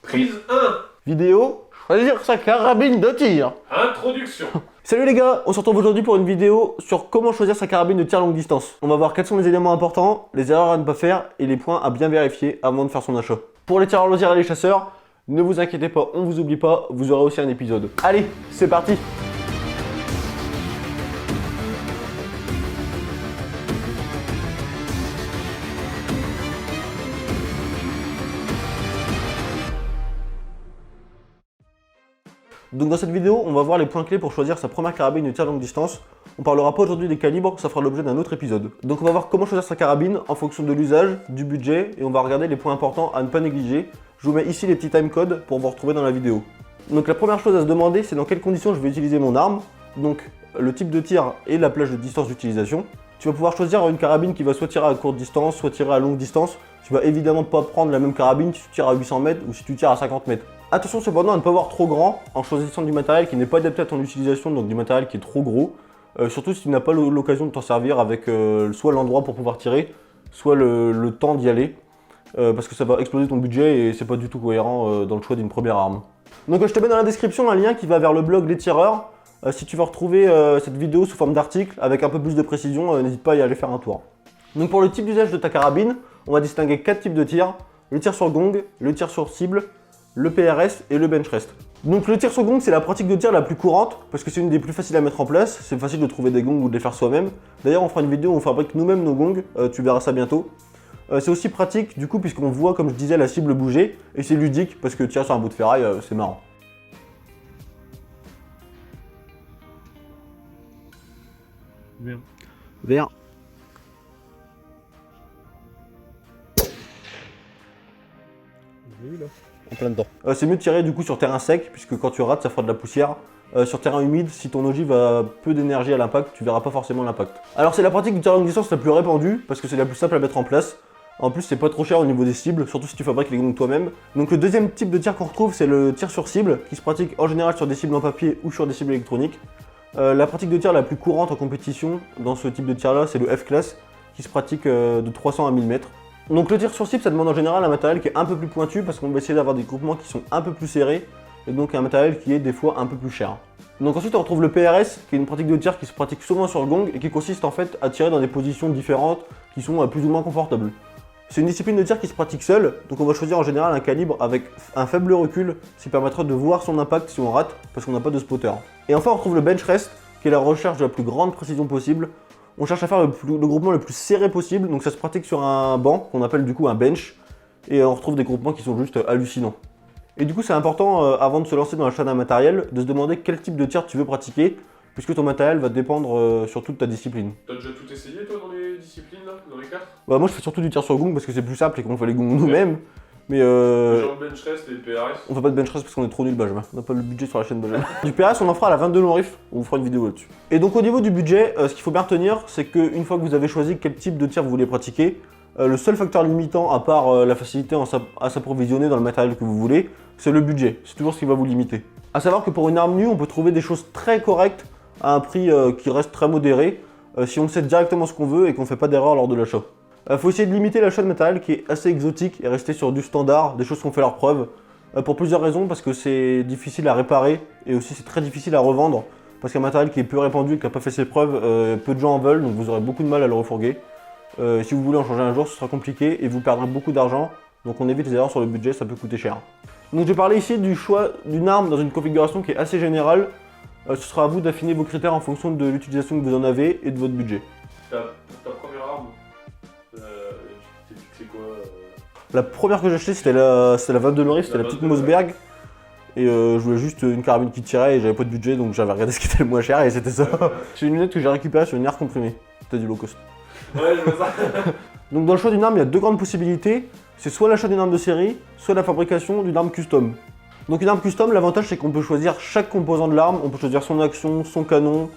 Prise 1. Vidéo, choisir sa carabine de tir. Introduction. Salut les gars, on se retrouve aujourd'hui pour une vidéo sur comment choisir sa carabine de tir longue distance. On va voir quels sont les éléments importants, les erreurs à ne pas faire et les points à bien vérifier avant de faire son achat. Pour les tireurs loisirs et les chasseurs, ne vous inquiétez pas, on vous oublie pas, vous aurez aussi un épisode. Allez, c'est parti! Donc dans cette vidéo, on va voir les points clés pour choisir sa première carabine de tir longue distance. On parlera pas aujourd'hui des calibres, ça fera l'objet d'un autre épisode. Donc on va voir comment choisir sa carabine en fonction de l'usage, du budget, et on va regarder les points importants à ne pas négliger. Je vous mets ici les petits timecodes pour vous retrouver dans la vidéo. Donc la première chose à se demander, c'est dans quelles conditions je vais utiliser mon arme. Donc le type de tir et la plage de distance d'utilisation. Tu vas pouvoir choisir une carabine qui va soit tirer à courte distance, soit tirer à longue distance. Tu vas évidemment pas prendre la même carabine si tu tires à 800 mètres ou si tu tires à 50 mètres. Attention cependant à ne pas voir trop grand en choisissant du matériel qui n'est pas adapté à ton utilisation, donc du matériel qui est trop gros. Surtout si tu n'as pas l'occasion de t'en servir avec soit l'endroit pour pouvoir tirer, soit le temps d'y aller. Parce que ça va exploser ton budget et c'est pas du tout cohérent dans le choix d'une première arme. Donc je te mets dans la description un lien qui va vers le blog Les Tireurs. Si tu veux retrouver cette vidéo sous forme d'article avec un peu plus de précision, n'hésite pas à y aller faire un tour. Donc pour le type d'usage de ta carabine, on va distinguer 4 types de tirs. Le tir sur gong, le tir sur cible, le PRS et le bench rest. Donc le tir sur gong, c'est la pratique de tir la plus courante parce que c'est une des plus faciles à mettre en place. C'est facile de trouver des gongs ou de les faire soi-même. D'ailleurs, on fera une vidéo où on fabrique nous-mêmes nos gongs, tu verras ça bientôt. C'est aussi pratique du coup puisqu'on voit, comme je disais, la cible bouger et c'est ludique parce que tirer sur un bout de ferraille, c'est marrant. Vert. Vert. Oui, là. En plein dedans. C'est mieux de tirer du coup sur terrain sec, puisque quand tu rates, ça fera de la poussière. Sur terrain humide, si ton ogive a peu d'énergie à l'impact, tu verras pas forcément l'impact. Alors c'est la pratique du tir à longue distance la plus répandue, parce que c'est la plus simple à mettre en place. En plus, c'est pas trop cher au niveau des cibles, surtout si tu fabriques les gongs toi-même. Donc le deuxième type de tir qu'on retrouve, c'est le tir sur cible, qui se pratique en général sur des cibles en papier ou sur des cibles électroniques. La pratique de tir la plus courante en compétition dans ce type de tir-là, c'est le F-class, qui se pratique de 300 à 1000 mètres. Donc le tir sur cible, ça demande en général un matériel qui est un peu plus pointu parce qu'on va essayer d'avoir des groupements qui sont un peu plus serrés et donc un matériel qui est des fois un peu plus cher. Donc ensuite on retrouve le PRS qui est une pratique de tir qui se pratique souvent sur le gong et qui consiste en fait à tirer dans des positions différentes qui sont plus ou moins confortables. C'est une discipline de tir qui se pratique seule, donc on va choisir en général un calibre avec un faible recul, ce qui permettra de voir son impact si on rate parce qu'on n'a pas de spotter. Et enfin on retrouve le bench rest qui est la recherche de la plus grande précision possible. On cherche à faire le groupement le plus serré possible, donc ça se pratique sur un banc qu'on appelle du coup un bench, et on retrouve des groupements qui sont juste hallucinants. Et du coup c'est important avant de se lancer dans l'achat d'un matériel, de se demander quel type de tir tu veux pratiquer, puisque ton matériel va dépendre surtout de ta discipline. T'as déjà tout essayé toi dans les disciplines là, dans les 4? Bah, moi je fais surtout du tir sur gong parce que c'est plus simple et qu'on fait les gongs nous-mêmes, mais Genre le bench rest et le PRS. on fait pas de bench rest parce qu'on est trop nul Benjamin, on n'a pas le budget sur la chaîne Benjamin. Du PRS on en fera à la 22 long riff, on vous fera une vidéo là-dessus. Et donc au niveau du budget, ce qu'il faut bien retenir, c'est qu'une fois que vous avez choisi quel type de tir vous voulez pratiquer, le seul facteur limitant, à part la facilité à s'approvisionner dans le matériel que vous voulez, c'est le budget, c'est toujours ce qui va vous limiter. A savoir que pour une arme nue, on peut trouver des choses très correctes à un prix qui reste très modéré, si on sait directement ce qu'on veut et qu'on ne fait pas d'erreur lors de l'achat. Faut essayer de limiter l'achat de matériel qui est assez exotique et rester sur du standard, des choses qui ont fait leur preuve. Pour plusieurs raisons, parce que c'est difficile à réparer et aussi c'est très difficile à revendre. Parce qu'un matériel qui est peu répandu et qui n'a pas fait ses preuves, peu de gens en veulent, donc vous aurez beaucoup de mal à le refourguer. Si vous voulez en changer un jour, ce sera compliqué et vous perdrez beaucoup d'argent. Donc on évite les erreurs sur le budget, ça peut coûter cher. Donc je vais parler ici du choix d'une arme dans une configuration qui est assez générale. Ce sera à vous d'affiner vos critères en fonction de l'utilisation que vous en avez et de votre budget. Ta première arme, c'est quoi La première que j'ai achetée c'était la 22 long riff, c'était la petite Mossberg. Et je voulais juste une carabine qui tirait et j'avais pas de budget donc j'avais regardé ce qui était le moins cher et c'était ça. C'est une lunette que j'ai récupérée sur une air comprimée. C'était du low cost. Ouais, je vois ça. Donc dans le choix d'une arme, il y a deux grandes possibilités. C'est soit l'achat d'une arme de série, soit la fabrication d'une arme custom. Donc une arme custom, l'avantage c'est qu'on peut choisir chaque composant de l'arme, on peut choisir son action, son canon,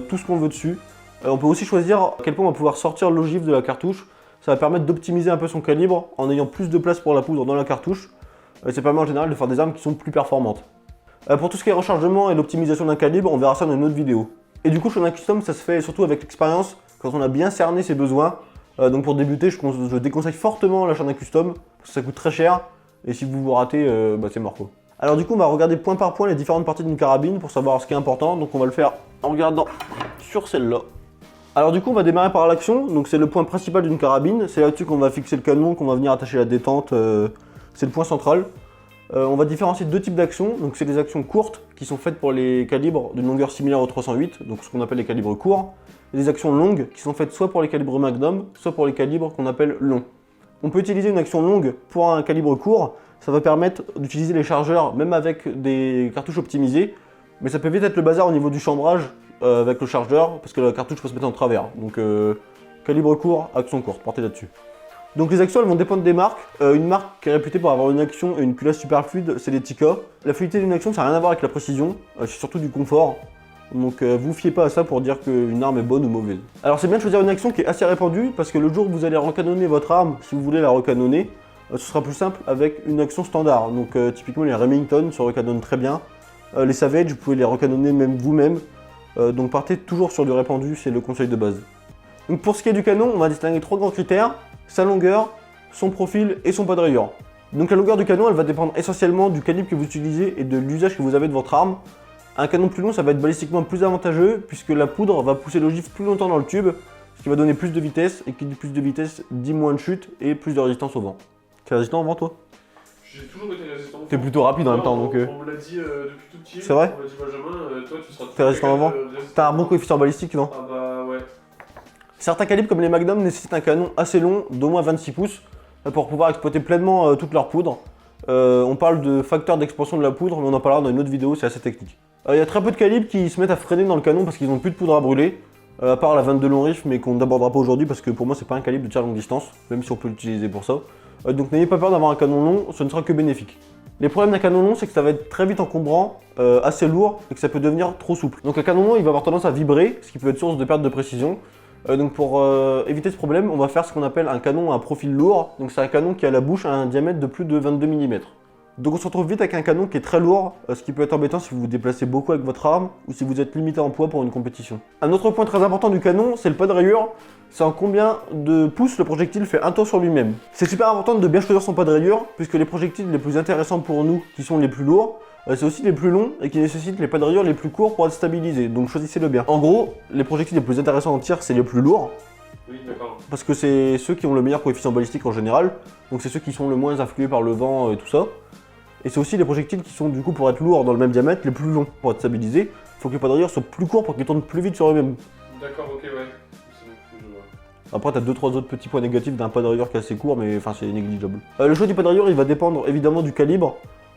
tout ce qu'on veut dessus. On peut aussi choisir à quel point on va pouvoir sortir l'ogive de la cartouche. Ça va permettre d'optimiser un peu son calibre en ayant plus de place pour la poudre dans la cartouche. Ça permet en général de faire des armes qui sont plus performantes. Pour tout ce qui est rechargement et l'optimisation d'un calibre, on verra ça dans une autre vidéo. Et du coup, choisir un custom, ça se fait surtout avec l'expérience, quand on a bien cerné ses besoins. Donc pour débuter, je déconseille fortement l'achat d'un custom, parce que ça coûte très cher. et si vous vous ratez, c'est mort quoi. Alors du coup on va regarder point par point les différentes parties d'une carabine pour savoir ce qui est important, donc on va le faire en regardant sur celle-là. Alors du coup on va démarrer par l'action, donc c'est le point principal d'une carabine, c'est là-dessus qu'on va fixer le canon, qu'on va venir attacher la détente, c'est le point central. On va différencier deux types d'actions, donc c'est des actions courtes qui sont faites pour les calibres d'une longueur similaire au 308, donc ce qu'on appelle les calibres courts, et des actions longues qui sont faites soit pour les calibres magnum, soit pour les calibres qu'on appelle longs. On peut utiliser une action longue pour un calibre court, ça va permettre d'utiliser les chargeurs même avec des cartouches optimisées, mais ça peut vite être le bazar au niveau du chambrage avec le chargeur, parce que la cartouche peut se mettre en travers. Donc calibre court, action courte, partez là-dessus. Donc les actions elles vont dépendre des marques. Une marque qui est réputée pour avoir une action et une culasse super fluide, c'est les Tikka. La fluidité d'une action ça n'a rien à voir avec la précision, c'est surtout du confort. Donc vous fiez pas à ça pour dire qu'une arme est bonne ou mauvaise. Alors c'est bien de choisir une action qui est assez répandue, parce que le jour où vous allez recanonner votre arme, si vous voulez la recanonner, ce sera plus simple avec une action standard. Donc typiquement les Remington se recanonnent très bien. Les Savage, vous pouvez les recanonner même vous-même. Donc partez toujours sur du répandu, c'est le conseil de base. Donc pour ce qui est du canon, on va distinguer trois grands critères: sa longueur, son profil et son pas de rayure. Donc la longueur du canon, elle va dépendre essentiellement du calibre que vous utilisez et de l'usage que vous avez de votre arme. Un canon plus long, ça va être balistiquement plus avantageux puisque la poudre va pousser l'ogive plus longtemps dans le tube, ce qui va donner plus de vitesse, et qui dit plus de vitesse dit moins de chute et plus de résistance au vent. T'es résistant au vent toi? J'ai toujours été résistant. T'es plutôt rapide en même temps donc... On me l'a dit depuis tout petit. C'est vrai? On m'a dit Benjamin, toi tu seras... T'es résistant au vent? T'as un bon coefficient balistique non? Ah bah ouais. Certains calibres comme les Magnum nécessitent un canon assez long d'au moins 26 pouces pour pouvoir exploiter pleinement toute leur poudre. On parle de facteur d'expansion de la poudre, mais on en parlera dans une autre vidéo, c'est assez technique. Il y a très peu de calibres qui se mettent à freiner dans le canon parce qu'ils n'ont plus de poudre à brûler, à part la 22 long rifle, mais qu'on n'abordera pas aujourd'hui parce que pour moi c'est pas un calibre de tir longue distance, même si on peut l'utiliser pour ça. Donc n'ayez pas peur d'avoir un canon long, ce ne sera que bénéfique. Les problèmes d'un canon long, c'est que ça va être très vite encombrant, assez lourd, et que ça peut devenir trop souple. Donc un canon long, il va avoir tendance à vibrer, ce qui peut être source de perte de précision. Donc pour éviter ce problème, on va faire ce qu'on appelle un canon à profil lourd. Donc c'est un canon qui a la bouche à un diamètre de plus de 22 mm. Donc on se retrouve vite avec un canon qui est très lourd, ce qui peut être embêtant si vous vous déplacez beaucoup avec votre arme ou si vous êtes limité en poids pour une compétition. Un autre point très important du canon, c'est le pas de rayure. C'est en combien de pouces le projectile fait un tour sur lui-même. C'est super important de bien choisir son pas de rayure, puisque les projectiles les plus intéressants pour nous, qui sont les plus lourds, c'est aussi les plus longs et qui nécessitent les pas de rayure les plus courts pour être stabilisés, donc choisissez-le bien. En gros, les projectiles les plus intéressants en tir, c'est les plus lourds, Oui, d'accord. parce que c'est ceux qui ont le meilleur coefficient balistique en général, donc c'est ceux qui sont le moins influés par le vent et tout ça. Et c'est aussi les projectiles qui sont du coup pour être lourds dans le même diamètre, les plus longs pour être stabilisés. Il faut que les pas de rayure soient plus courts pour qu'ils tournent plus vite sur eux-mêmes. D'accord, ok, ouais. C'est bon, je vois. Après, t'as 2-3 autres petits points négatifs d'un pas de rayure qui est assez court, mais enfin c'est négligeable. Le choix du pas de rayure, il va dépendre évidemment du calibre.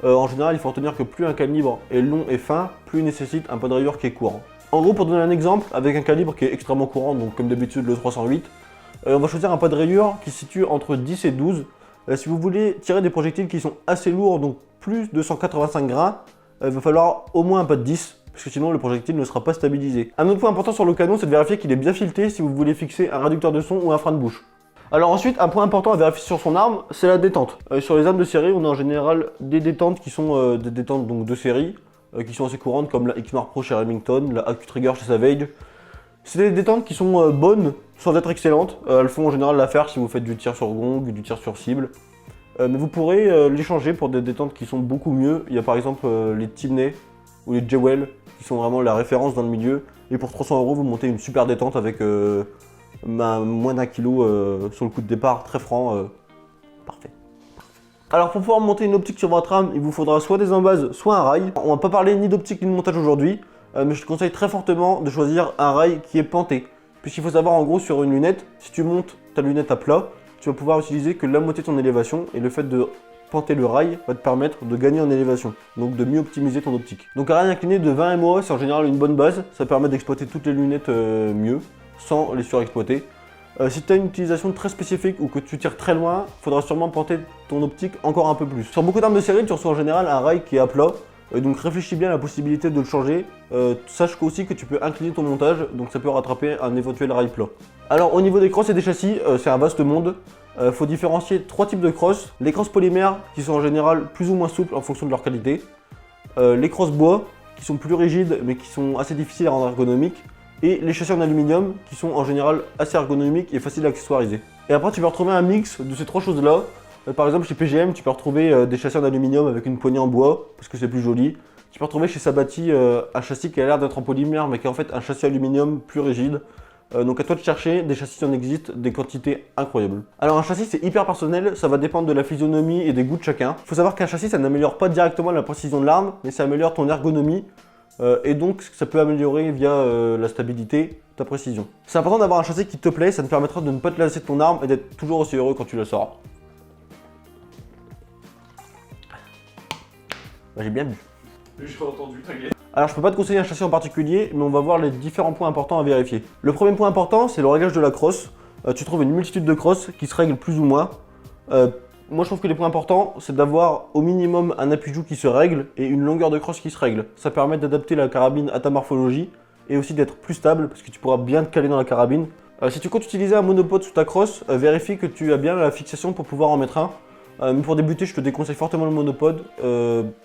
En général, il faut retenir que plus un calibre est long et fin, plus il nécessite un pas de rayure qui est court. En gros, pour donner un exemple, avec un calibre qui est extrêmement courant, donc comme d'habitude le 308, on va choisir un pas de rayure qui se situe entre 10 et 12. Si vous voulez tirer des projectiles qui sont assez lourds, donc plus de 185 grains, il va falloir au moins un pas de 10, parce que sinon le projectile ne sera pas stabilisé. Un autre point important sur le canon, c'est de vérifier qu'il est bien fileté si vous voulez fixer un réducteur de son ou un frein de bouche. Alors ensuite, un point important à vérifier sur son arme, c'est la détente. Sur les armes de série, on a en général des détentes qui sont des détentes donc, de série, qui sont assez courantes, comme la Exmar Pro chez Remington, la AQ Trigger chez Savage. C'est des détentes qui sont bonnes, sans être excellentes. Elles font en général l'affaire si vous faites du tir sur gong, du tir sur cible. Mais vous pourrez les changer pour des détentes qui sont beaucoup mieux. Il y a par exemple les Timney ou les Jewel qui sont vraiment la référence dans le milieu. Et pour 300 €, vous montez une super détente avec moins d'1 kg sur le coup de départ, très franc. Parfait. Alors pour pouvoir monter une optique sur votre arme, il vous faudra soit des embases, soit un rail. On va pas parler ni d'optique ni de montage aujourd'hui, mais je te conseille très fortement de choisir un rail qui est penté. Puisqu'il faut savoir en gros sur une lunette, si tu montes ta lunette à plat, tu vas pouvoir utiliser que la moitié de ton élévation, et le fait de penter le rail va te permettre de gagner en élévation, donc de mieux optimiser ton optique. Donc un rail incliné de 20 MOA, c'est en général une bonne base, ça permet d'exploiter toutes les lunettes mieux, sans les surexploiter. Si tu as une utilisation très spécifique ou que tu tires très loin, il faudra sûrement penter ton optique encore un peu plus. Sur beaucoup d'armes de série, tu reçois en général un rail qui est à plat, donc réfléchis bien à la possibilité de le changer. Sache aussi que tu peux incliner ton montage, donc ça peut rattraper un éventuel rail plat. Alors au niveau des crosses et des châssis, c'est un vaste monde. Faut différencier trois types de crosses. Les crosses polymères qui sont en général plus ou moins souples en fonction de leur qualité. Les crosses bois qui sont plus rigides mais qui sont assez difficiles à rendre ergonomiques. Et les châssis en aluminium qui sont en général assez ergonomiques et faciles à accessoiriser. Et après tu vas retrouver un mix de ces trois choses là. Par exemple, chez PGM, tu peux retrouver des châssis en aluminium avec une poignée en bois, parce que c'est plus joli. Tu peux retrouver chez Sabati un châssis qui a l'air d'être en polymère, mais qui est en fait un châssis aluminium plus rigide. Donc à toi de chercher, des châssis en existe, des quantités incroyables. Alors un châssis c'est hyper personnel, ça va dépendre de la physionomie et des goûts de chacun. Il faut savoir qu'un châssis ça n'améliore pas directement la précision de l'arme, mais ça améliore ton ergonomie. Et donc ça peut améliorer via la stabilité ta précision. C'est important d'avoir un châssis qui te plaît, ça te permettra de ne pas te lasser de ton arme et d'être toujours aussi heureux quand tu la sors. Bah, j'ai bien bu. J'ai entendu, t'inquiète. Alors je peux pas te conseiller un châssis en particulier, mais on va voir les différents points importants à vérifier. Le premier point important, c'est le réglage de la crosse. Tu trouves une multitude de crosses qui se règlent plus ou moins. Moi je trouve que les points importants, c'est d'avoir au minimum un appui-joue qui se règle et une longueur de crosse qui se règle. Ça permet d'adapter la carabine à ta morphologie et aussi d'être plus stable parce que tu pourras bien te caler dans la carabine. Si tu comptes utiliser un monopode sous ta crosse, vérifie que tu as bien la fixation pour pouvoir en mettre un. Mais pour débuter, je te déconseille fortement le monopode.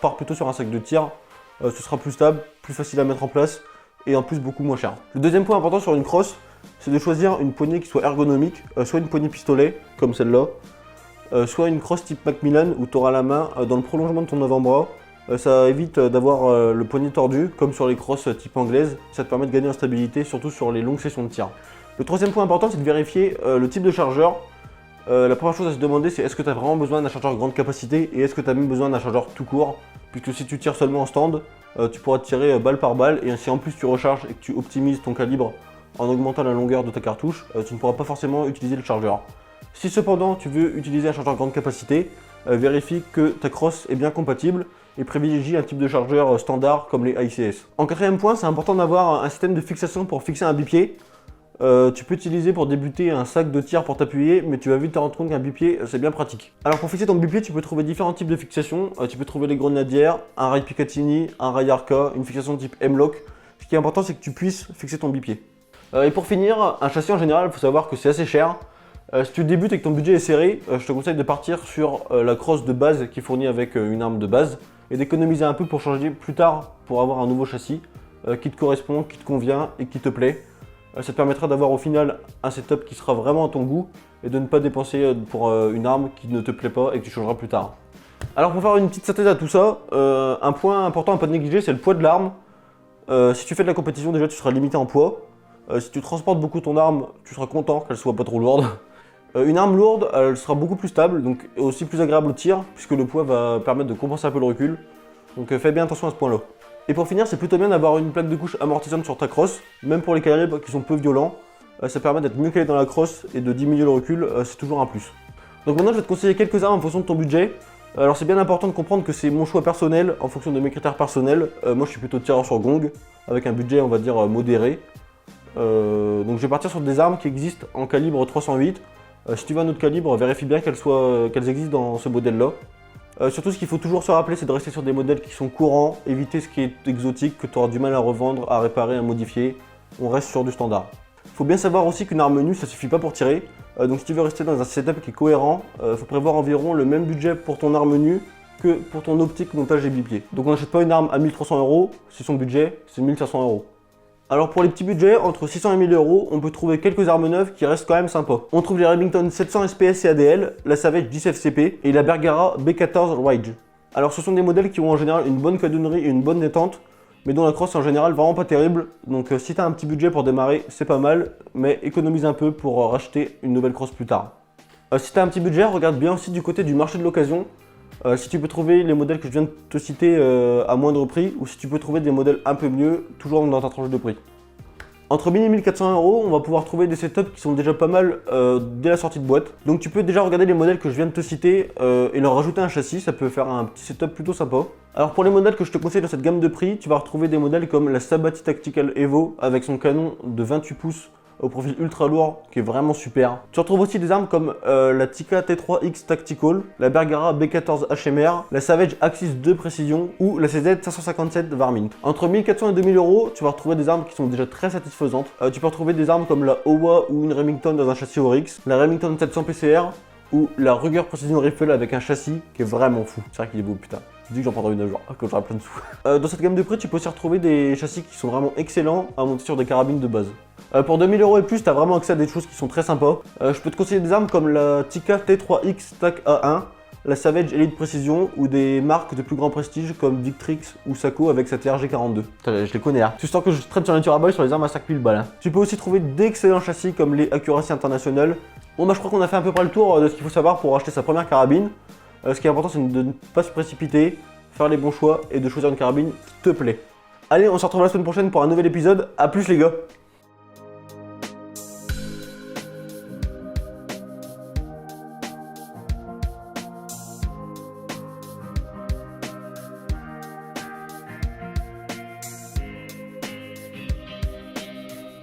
Pars plutôt sur un sac de tir. Ce sera plus stable, plus facile à mettre en place et en plus beaucoup moins cher. Le deuxième point important sur une crosse, c'est de choisir une poignée qui soit ergonomique, soit une poignée pistolet comme celle-là, soit une crosse type Macmillan où tu auras la main dans le prolongement de ton avant-bras. Ça évite d'avoir le poignet tordu comme sur les crosses type anglaise, ça te permet de gagner en stabilité surtout sur les longues sessions de tir. Le troisième point important, c'est de vérifier le type de chargeur. La première chose à se demander, c'est est-ce que tu as vraiment besoin d'un chargeur grande capacité et est-ce que tu as même besoin d'un chargeur tout court, puisque si tu tires seulement en stand, tu pourras tirer balle par balle et si en plus tu recharges et que tu optimises ton calibre en augmentant la longueur de ta cartouche, tu ne pourras pas forcément utiliser le chargeur. Si cependant tu veux utiliser un chargeur grande capacité, vérifie que ta crosse est bien compatible et privilégie un type de chargeur standard comme les ICS. En quatrième point, c'est important d'avoir un système de fixation pour fixer un bipied. Tu peux utiliser pour débuter un sac de tir pour t'appuyer, mais tu vas vite te rendre compte qu'un bipied c'est bien pratique. Alors pour fixer ton bipied, tu peux trouver différents types de fixations. Tu peux trouver les grenadières, un rail Picatinny, un rail Arca, une fixation type M-Lock. Ce qui est important, c'est que tu puisses fixer ton bipied. Et pour finir, un châssis en général, il faut savoir que c'est assez cher. Si tu débutes et que ton budget est serré, je te conseille de partir sur la crosse de base qui est fournie avec une arme de base et d'économiser un peu pour changer plus tard pour avoir un nouveau châssis qui te correspond, qui te convient et qui te plaît. Ça te permettra d'avoir au final un setup qui sera vraiment à ton goût et de ne pas dépenser pour une arme qui ne te plaît pas et que tu changeras plus tard. Alors pour faire une petite synthèse à tout ça, un point important à ne pas négliger, c'est le poids de l'arme. Si tu fais de la compétition, déjà tu seras limité en poids. Si tu transportes beaucoup ton arme, tu seras content qu'elle soit pas trop lourde. Une arme lourde, elle sera beaucoup plus stable, donc aussi plus agréable au tir, puisque le poids va permettre de compenser un peu le recul. Donc fais bien attention à ce point-là. Et pour finir, c'est plutôt bien d'avoir une plaque de couche amortissante sur ta crosse, même pour les calibres qui sont peu violents. Ça permet d'être mieux calé dans la crosse et de diminuer le recul, c'est toujours un plus. Donc maintenant, je vais te conseiller quelques armes en fonction de ton budget. Alors c'est bien important de comprendre que c'est mon choix personnel, en fonction de mes critères personnels. Moi, je suis plutôt tireur sur gong, avec un budget, on va dire, modéré. Donc je vais partir sur des armes qui existent en calibre 308. Si tu veux un autre calibre, vérifie bien qu'elles existent dans ce modèle-là. Surtout, ce qu'il faut toujours se rappeler, c'est de rester sur des modèles qui sont courants, éviter ce qui est exotique, que tu auras du mal à revendre, à réparer, à modifier. On reste sur du standard. Il faut bien savoir aussi qu'une arme nue, ça suffit pas pour tirer. Donc si tu veux rester dans un setup qui est cohérent, il faut prévoir environ le même budget pour ton arme nue que pour ton optique, montage et bipied. Donc on n'achète pas une arme à 1300 €, si son budget, c'est 1500 €. Alors pour les petits budgets, entre 600 et 1000 €, on peut trouver quelques armes neuves qui restent quand même sympas. On trouve les Remington 700 SPS et ADL, la Savage 10 FCP et la Bergara B14 Rage. Alors ce sont des modèles qui ont en général une bonne cadennerie et une bonne détente, mais dont la crosse en général vraiment pas terrible. Donc si tu as un petit budget pour démarrer, c'est pas mal, mais économise un peu pour racheter une nouvelle crosse plus tard. Si tu as un petit budget, regarde bien aussi du côté du marché de l'occasion. Si tu peux trouver les modèles que je viens de te citer à moindre prix, ou si tu peux trouver des modèles un peu mieux, toujours dans ta tranche de prix. Entre 1000 et 1400 €, on va pouvoir trouver des setups qui sont déjà pas mal dès la sortie de boîte. Donc tu peux déjà regarder les modèles que je viens de te citer et leur rajouter un châssis, ça peut faire un petit setup plutôt sympa. Alors pour les modèles que je te conseille dans cette gamme de prix, tu vas retrouver des modèles comme la Sabati Tactical Evo avec son canon de 28 pouces au profil ultra lourd qui est vraiment super. Tu retrouves aussi des armes comme la Tikka T3X Tactical, la Bergara B14 HMR, la Savage Axis 2 Précision ou la CZ 557 Varmint. Entre 1400 et 2000 €, tu vas retrouver des armes qui sont déjà très satisfaisantes. Tu peux retrouver des armes comme la Owa ou une Remington dans un châssis Oryx, la Remington 700 PCR ou la Ruger Precision Rifle avec un châssis qui est vraiment fou. C'est vrai qu'il est beau, putain. Je dis que j'en prendrai une un jour, quand j'aurai plein de sous. Dans cette gamme de prix, tu peux aussi retrouver des châssis qui sont vraiment excellents à monter sur des carabines de base. Pour 2000 € et plus, tu as vraiment accès à des choses qui sont très sympas. Je peux te conseiller des armes comme la Tikka T3X TAC A1, la Savage Elite Précision ou des marques de plus grand prestige comme Victrix ou Sako avec cette RG42. Putain, je les connais là. Tu sens que je traîne sur Nature Boy sur les armes à 5000 balles. Hein. Tu peux aussi trouver d'excellents châssis comme les Accuracy International. Bon bah je crois qu'on a fait à peu près le tour de ce qu'il faut savoir pour acheter sa première carabine. Ce qui est important, c'est de ne pas se précipiter, faire les bons choix et de choisir une carabine qui te plaît. Allez, on se retrouve la semaine prochaine pour un nouvel épisode. A plus les gars!